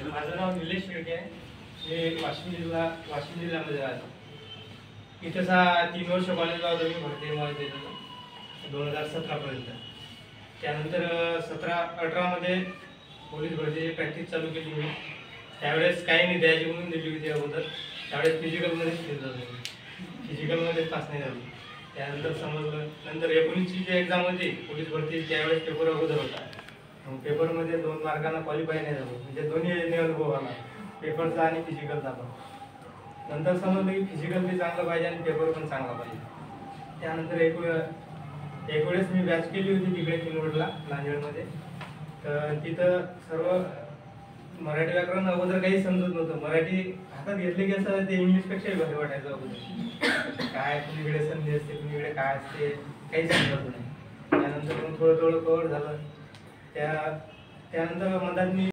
माझं नाव निलेश शेळके आहे. मी वाशिम जिल्ह्यामध्ये राहतो. इथं 3 वर्ष कॉलेजला होतो मी भरती 2017 त्यानंतर 17-18 मध्ये पोलीस भरतीची प्रॅक्टिस चालू केली मी. त्यावेळेस काही नाही द्यायची म्हणून दिली होती अगोदर. त्यावेळेस फिजिकलमध्येच फेल झालो मी. फिजिकलमध्येच पास नाही झालो. त्यानंतर समजलं, नंतर 19ची जी एक्झाम होती पोलीस भरती, त्यावेळेस पेपर अगोदर होता. पेपरमध्ये 2 मार्कांना क्वालिफाय नाही झालो. म्हणजे दोन्ही अनुभव आला, पेपरचा आणि फिजिकलचा पण. नंतर समजलं की फिजिकल बी चांगलं पाहिजे आणि पेपर पण चांगला पाहिजे. त्यानंतर एक वेळेस मी बॅच केली होती तिकडे किनवटला नांदेडमध्ये. तर तिथं सर्व मराठी व्याकरण अगोदर काही समजत नव्हतं. मराठी हातात घेतले की असं ते इंग्लिशपेक्षाही भारी वाटायचं अगोदर. काय कुणीकडे संधी असते, कुणीकडे काय असते, काही समजत नाही. त्यानंतर मग थोडं कव्हर झालं. त्यानंतर मधात मी